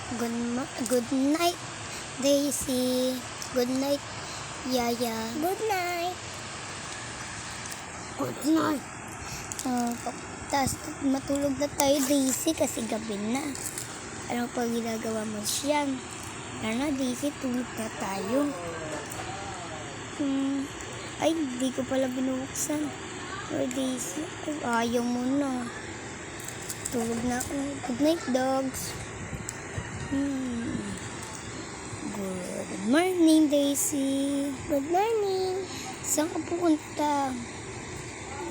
Good night, Daisy. Good night, Yaya. Good night. Good night. Tapos matulog na tayo, Daisy, kasi gabi na. Ano pa ginagawa mo siya? Ano, Daisy, tulog na tayo. Ay, di ko pala binuksan. Oh, Daisy, ayaw mo na. Tulog na ako. Good night, dogs. Good morning, Daisy. Good morning. Saan ka pupunta?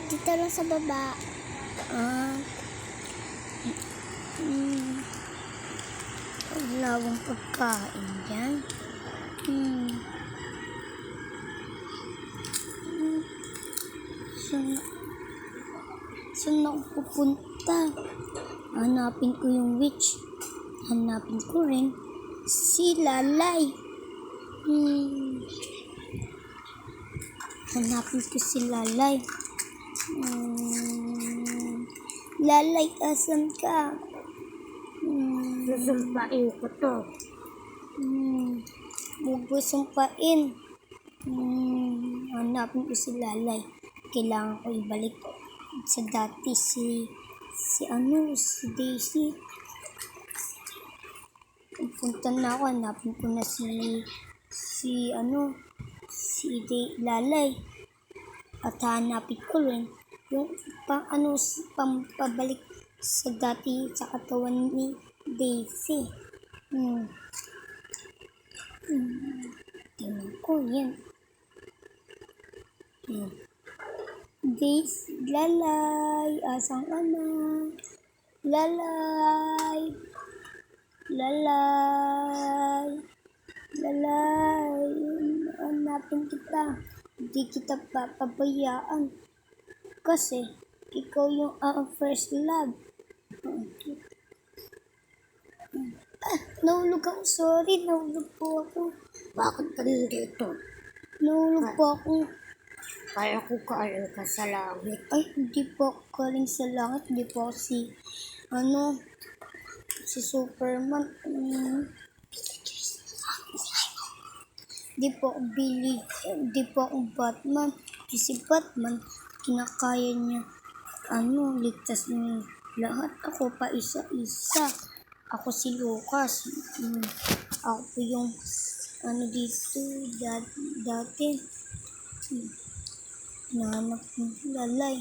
Dito lang sa baba. Wala akong pagkain dyan. Saan ako pupunta? Hanapin ko yung witch. Hanapin ko rin si Lalay. Hanapin ko si Lalay. Lalay, asan ka? Susumpain ko to. Huwag ko sumpain. Hanapin ko si Lalay. Kailangan ko ibalik sa dati si Daisy. Punta na ako, hanapin ko na si Lalay. At hanapin ko rin yung pabalik sa dati sa katawan ni Daisy. Tingnan ko yan. Daisy, Lalay, asan ka na? Lalay, hanapin kita. Hindi kita papabayaan. Kasi, ikaw yung first love. Nahulog ako. Sorry, nahulog po ako. Bakit ka nandito? Nahulog po ako. Kaya ko kaalam ka sa langit. Ay, hindi po ako galing sa langit. Hindi po ako si Superman. Di po ako di po ako Batman. Kasi Batman, kinakaya niya, ligtas niya lahat. Ako pa isa-isa. Ako si Lucas. Ako po yung, dito, dati. Nahanap ng Lalay.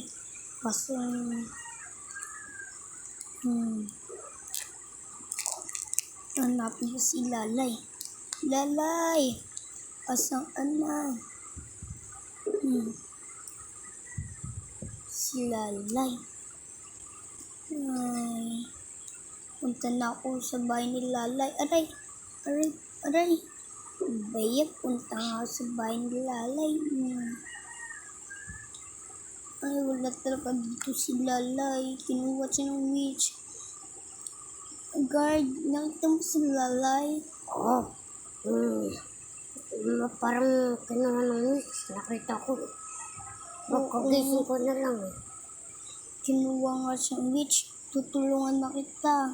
Kaso, hanapin ko si Lalay. Lalay! Asang anak? Si Lalay. Ay. Punta na ako sa bahay ni Lalay. Aray! Bayag, punta nga ako sa bahay ni Lalay. Ay, wala talaga dito si Lalay. Kinuha siya ng witch. Guard, nakita mo si Lalay? Oo. Parang kinuha ng witch. Nakita ko. Pagkagising ko na lang. Kinuha nga siyang witch. Tutulungan na kita.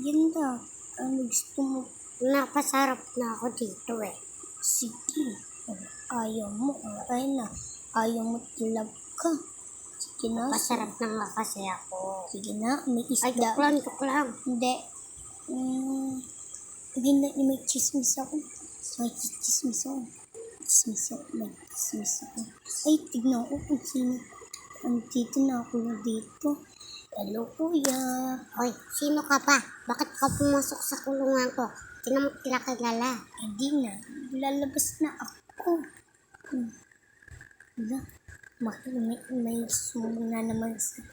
Yan na. Ano gusto mo? Napasarap na ako dito eh. Sige. Ayaw mo. Ay na. Ayaw mo tilab ka. Sige na. Pasarap na nga kasi ako. Sige na. May Ay, isda. joke lang. Hindi. Hindi na. May chismis ako. May chismis ako. Ay, tignan ko kung sino. Andito na ako na dito. Hello, kuya. Hoy, sino ka ba? Bakit ka pumasok sa kulungan ko? Tinan mo kilala. Hindi na. Lalabas na ako. May sumbong na naman sa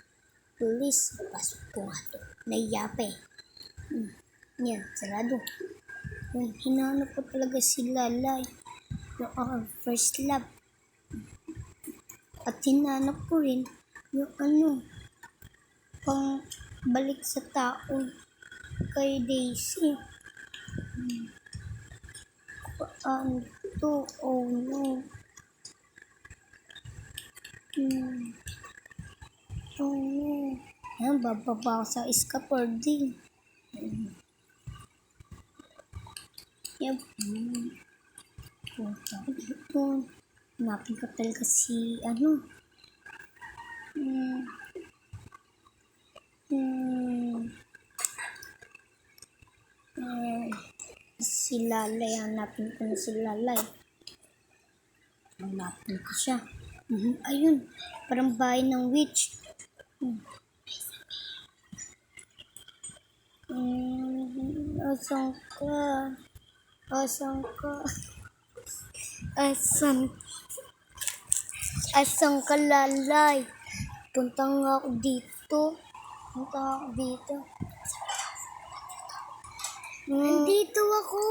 pulis. Pasok ko nga to. Naiyape. Yan, sarado. Hinanap ko talaga si Lalay. Yung first love. At hinanap ko rin yung pang balik sa tao kay Daisy. Paano to? Oh no. Oh no. Ayan, bababa ako sa scaffolding. Yup. Punta ko dito. Hanapin ko talaga si ano. Hmm. Hmm. Si Lalay. Hanapin ko na si Lalay. Hanapin ko siya. Ayun. Parang bahay ng witch. Asan ka? Asan ka? Asan ka, Lalay? Punta nga ako dito. Nandito ako.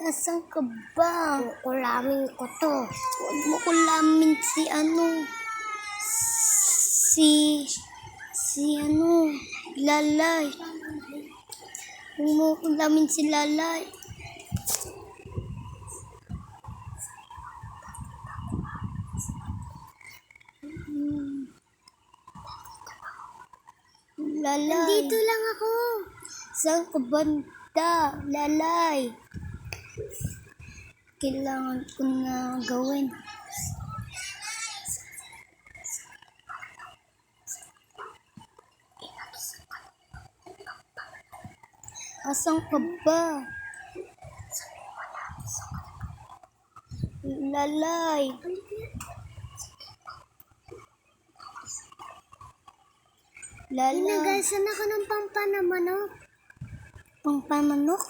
Asan ka ba? Kukulamin ko to. Huwag mo kulamin si ano. Si ano. Lalay. Huwag mo kulamin si Lalay. Lalay. Nandito lang ako. Saan ka banda? Lalay. Kailangan ko na gawin. Asan ka ba? Lalay. Lalay. Inagasan ako ng pampanamanok. Pangpamanok?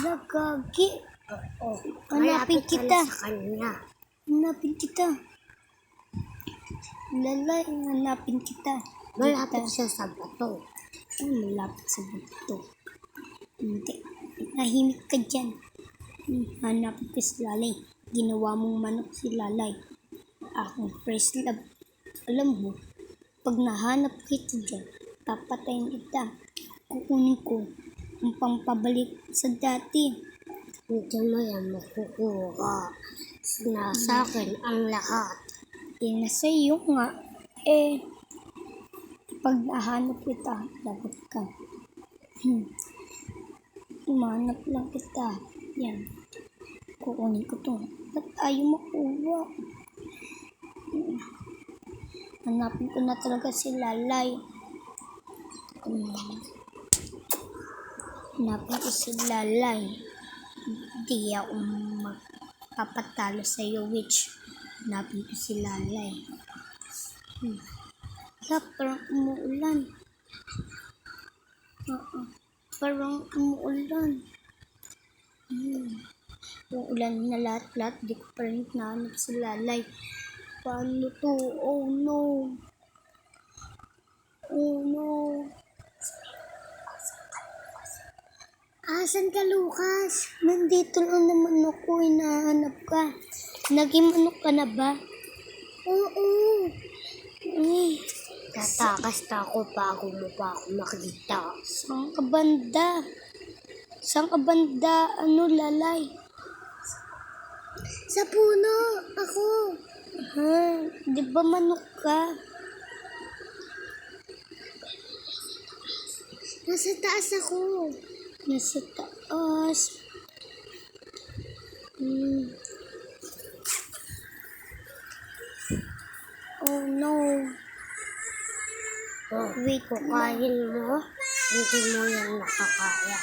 Lagagi. Hanapin Malapit kita. sa kanya. Hanapin kita. Lalay, hanapin kita. Malapit siya sa bato. Malapit sa bato. Hindi. Nahimik ka dyan. Hanapin ko si Lalay. Ginawa mong manok si Lalay. Akong first love. Alam mo, pag nahanap kita dyan, papatayin kita. Kukunin ko ang pampabalik sa dati. Hindi mo yan makukuha. Nasa akin ang lahat. Nasa iyo nga. Pag nahanap kita, lagot ka. Umanap lang kita. Yan. Kukunin ko to. Ba't ayaw makuha? Hanapin ko na talaga si Lalay. Hanapin ko si Lalay. Hindi ako magpapatalo sa iyo, witch. Hanapin ko si Lalay. Parang umuulan. Parang umuulan. Uulan na lahat-lahat. Di ko pa rin nahanap si Lalay. Paano to? Oh no. Oh no. Asan ka, Lucas? Nandito lang naman ako. Hinahanap ka. Naging manok ka na ba? Oo. Ay, Tatakas na ako bago mo pa ako makita. saan ka banda? Saan ka banda? Ano, Lalay? Sa puno, ako. Di ba manok ka? Nasa taas ako. Nasa taas. Oh no. Wait, Kukain mo, hindi mo yan nakakaya.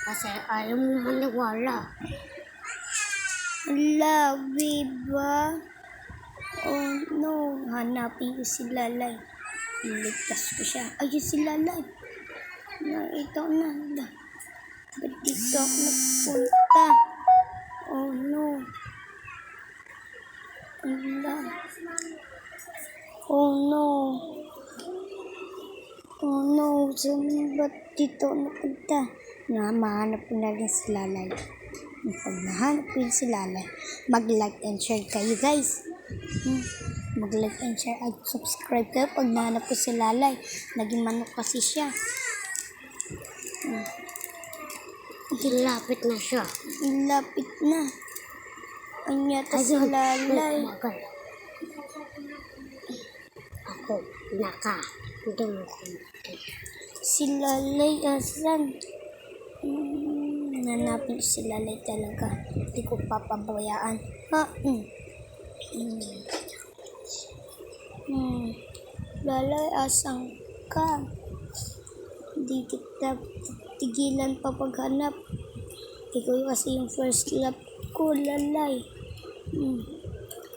Kasi ayaw mo maniwala. Hala, ba? Oh no. Hanapin ko si Lalay. Iligtas ko siya. Ayun si Lalay. Nakita ko na. Ba't dito ako nagpunta? Oh no. Hala. Oh no. Oh no. Ba't dito ako napunta? Mahanap ko na rin si Lalay. Pag nahanap ko yun si Lalay, mag-like and share kayo, guys. Mag-like and share at subscribe kayo pag nahanap ko si Lalay. Naging manok kasi siya. Lapit na siya. Lapit na. Anyata si Lalay. Magal. Ako, naka. Hindi mo Si Lalay, asan? Nanapin ko si Lalay talaga. Hindi ko papabayaan. Ha? Lalay, asan ka? Hindi kita tigilan pa paghanap. Ikaw kasi yung first love ko, Lalay.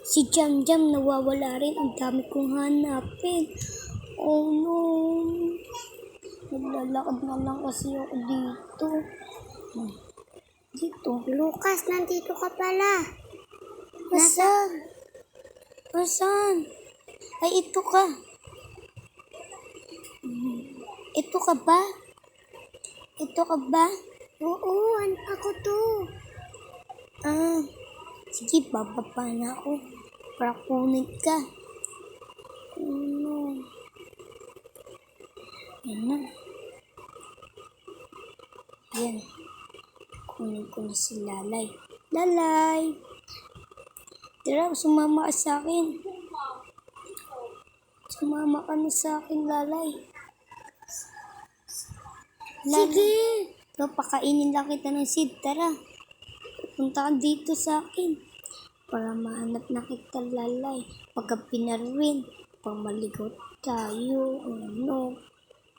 Si Jam Jam nawawala rin. Ang dami kong hanapin. Oh no. Naglalakad na lang kasi ako dito. Dito. Lucas, nandito ka pala. Nasaan? Nasaan? Ay, ito ka. Ito ka ba? Ito ka ba? Oo, ako to. Sige, bababa na ako. Para kunin ka. Ano? Yan na. Yan. Kunin ko na si Lalay. Lalay! Tara, sumama ka sa akin. Sumama ka na sa akin, Lalay. Sige. Papakainin lang kita ng seed. Tara. Punta ka dito sa akin. Para mahanap na kita, Lalay. Pagka pinaruin. Pag maligaw tayo. Ano.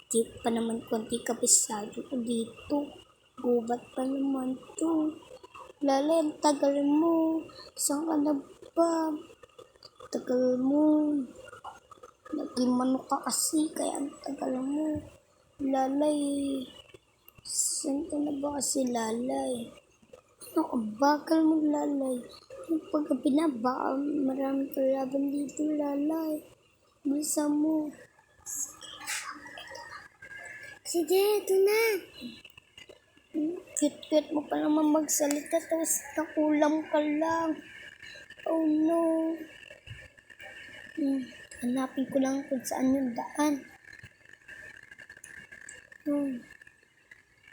Di pa naman konti kapisado ko dito. Gubat pa naman to. Lalay, ang tagal mo. Saan ka na ba? Tagal mo. Naging manok ka kasi. Kaya ang tagal mo. Lalay. Saan ka na ba kasi, Lalay? Ano, ang bagal mo, Lalay. Yung paggabi na, baka maraming kalaban dito, Lalay. Bisa mo. Sige, ito na. Cute-cute mo pa naman magsalita, tapos nakulang ka lang. Oh no. Hanapin ko lang kung saan yung daan.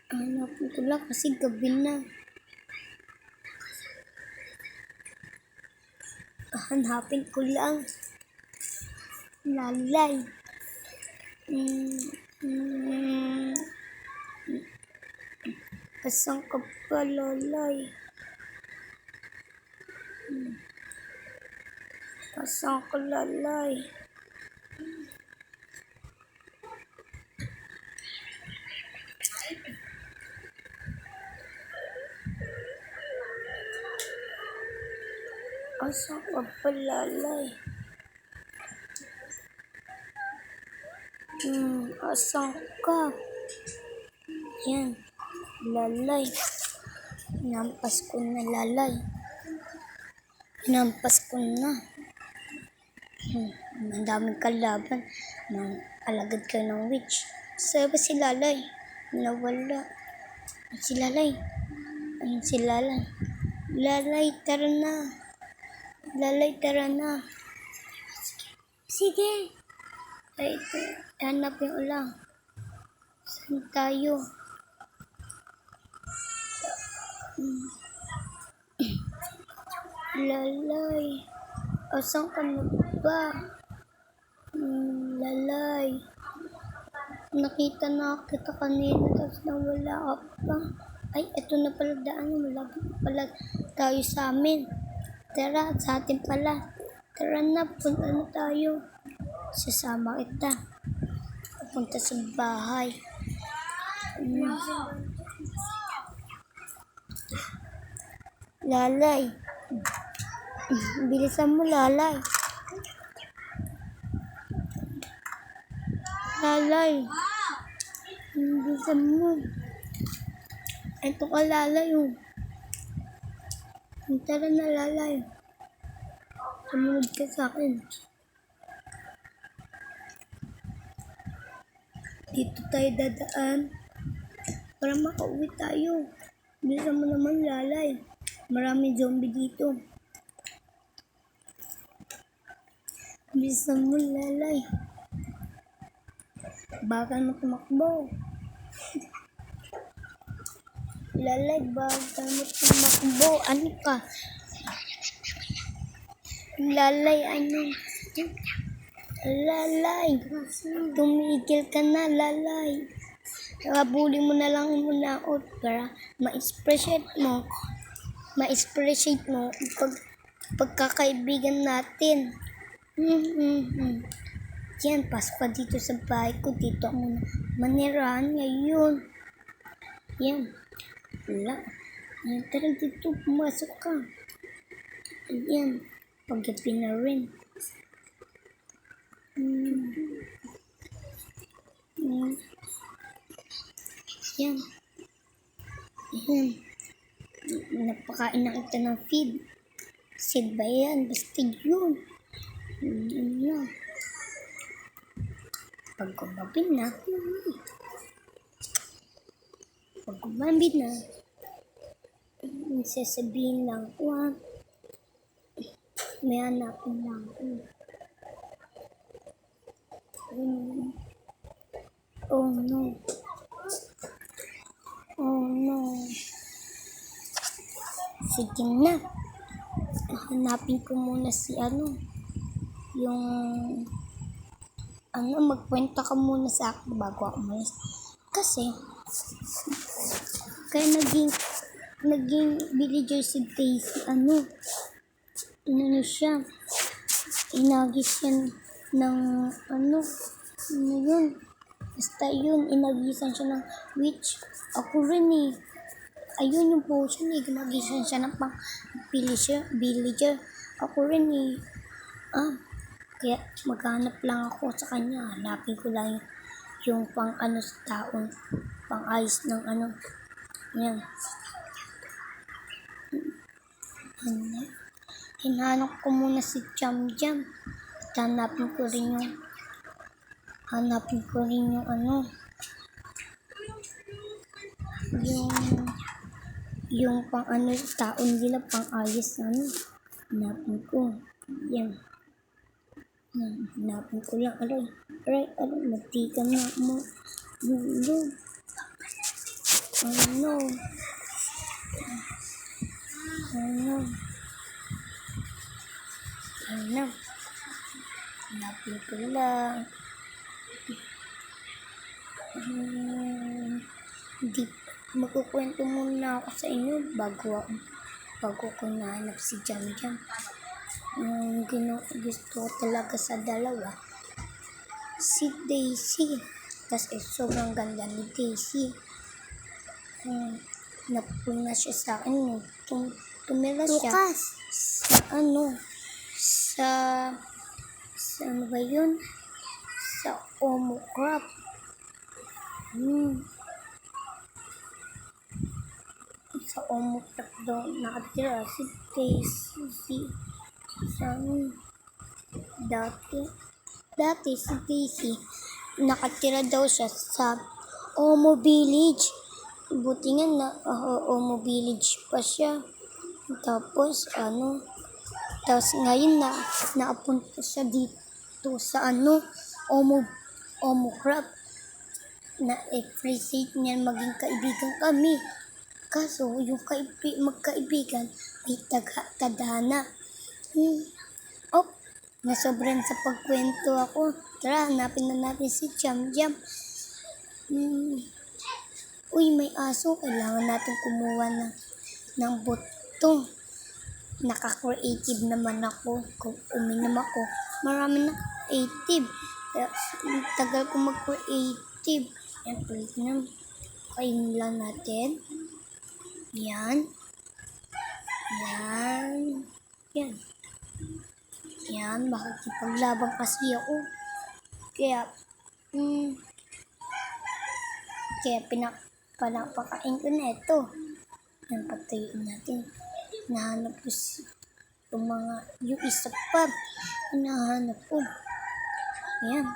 Hanapin ko lang kasi gabi na. Hanapin ko lang. Lalay. Asan ka pa, Lalay? Asan ka, Lalay? Asan ka pa, Lalay? Asan ka? Yan. Lalay. Hinampas ko na, Lalay. Hinampas ko na. Ang daming kalaban. Alagad ka ng witch. Saan ba si Lalay? Nawala. Si Lalay. Ayun si Lalay. Lalay, tara na. Lalay, tara na. Sige. Ay, hanapin ko lang. Saan tayo? Lalay. Asan ka na ba? Lalay. Nakita na kita kanina tapos nawala ka pa. Ay, eto na pala daan. Malapit pala tayo sa amin. Tara, sa atin pala. Tara na, punta na tayo. Sasama kita. Punta sa bahay. Lalay. Bilisan mo, Lalay. Lalay. Bilisan mo. Ito ka, Lalay. Tara na, Lalay. Sumunod ka sa akin. Dito tayo dadaan. Para makauwi tayo. Bilisan mo naman, Lalay. Maraming zombie dito. Bilisan mo, Lalay. Bagal mo tumakbo. Lalay, bagal mo tumakbo. Ano ka? Lalay, ano? Lalay. Tumigil ka na, Lalay. Habulin mo na lang muna ako para ma-appreciate mo pagkakaibigan natin. Yan, pasok ka dito sa bahay ko. Dito ako manirahan ngayon. Yan. Wala. Yan, tara dito. Pumasok ka. Yan. Paggabi na rin. Yan. Yan. Napakain na kita ng feed. Seed ba yan? Basta yun. Yan lang. Pagkumabi na. Sasabihin lang ko may hanapin lang ko. Oh no. Oh no. Sige na. Hanapin ko muna si magkwenta ka muna sa akin bago ako umalis. Kasi, kaya naging villager si Daisy, siya, inagis yan ng, yun, basta yun, inagisan siya ng witch. Ako rin ayun yung potion ginagisan siya ng pang villager. Ako rin kaya maghanap lang ako sa kanya. Hanapin ko lang yung pang sa taon, pang ayos ng yan. Hinanap ko muna si Jam Jam. Hanapin ko rin yung pang taon nila, pang ayos hanapin ko. Yan. Hanapin ko lang. Aray, magtika na mo. Gulo. Ano? Hanapin ko lang. Hindi, magkukwento muna ako sa inyo bago ko nahanap si Jam Jam. Yung gusto ko talaga sa dalawa, si Daisy. Kasi sobrang ganda ni Daisy. Napuna siya sa akin. Tumira siya sa ano ba yun? Sa Omo Crop. Sa Omo Crop daw nakatira si Daisy. Dati si Daisy, nakatira daw siya sa Omo Village. Buti nga na Omo Village pa siya. Tapos ngayon naapunta siya dito sa Omo Crop. Na-appreciate niya maging kaibigan kami. Kaso yung magkaibigan ay tadhana. Nasobran sa pagkwento ako. Tara, hanapin na natin si Jam Jam. Uy, may aso. Kailangan natin kumuha ng buto. Naka-creative naman ako. Kung uminom ako, marami na creative. Tagal ko mag-creative. Yan, ulit na. Kainin lang natin. Yan. Yan, makikipaglaban kasi ako. Kaya pinapakain ko na ito. Yan, patayin natin. Hinahanap ko yung isa pa. Hinahanap ko. Yan.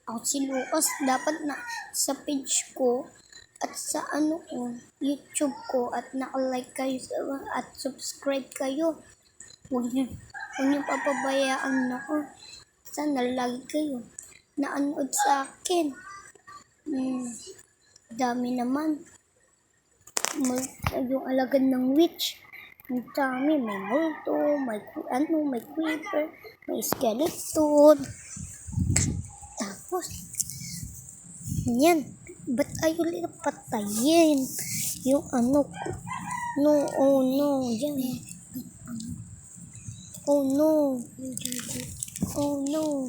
Ako si Lucas, dapat na sa page ko at sa YouTube ko at naka-like kayo at subscribe kayo. Huwag niyo papabayaan ako. Sana lagi kayo naanood sa akin. Dami naman. Yung alagad ng witch. Ang dami. May multo, may creeper, may skeleton. Tapos, yan. Ba't ayaw nila patayin? Yung ano ko. No, oh no. Yan. Oh no. Oh no.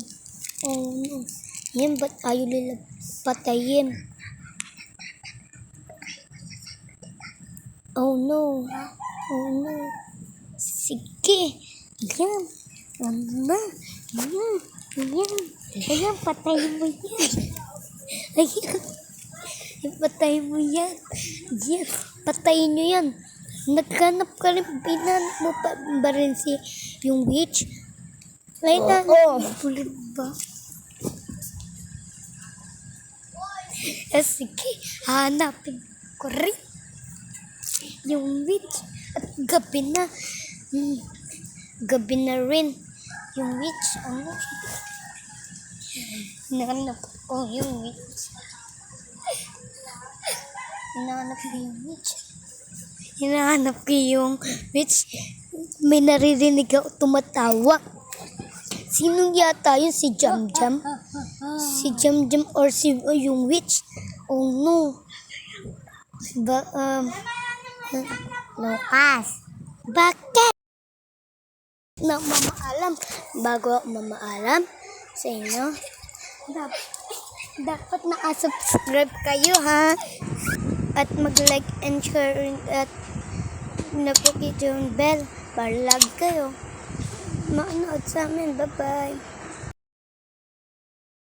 Oh no. Yan, ba't ayaw nila patayin? Oh no. Oh no. Sige. Yan. Ano? Yan. Yan. Ayan, patayin mo yan. Ayan. Patayin mo yan. Yan. Patayin nyo yan. Naghanap ka rin. Pinanap mo pa ba rin si yung witch? Ay, bulit ba? Sige. Hanapin ko rin. Yung witch. At gabi na. Gabi na rin. Yung witch. Ano? Hinahanap ko yung witch. Hinahanap ko yung witch. Hinahanap ko yung witch. May naririnig ako tumatawa. Sino yata yun? Si Jam Jam? Si Jam Jam or si yung witch? Oh no. Lucas. Bakit? Na mamaalam. Bago ako mamaalam sa inyo, dapat nakasubscribe kayo ha. At mag-like and share at napukit yung bell para lag kayo. Manood sa amin. Bye-bye.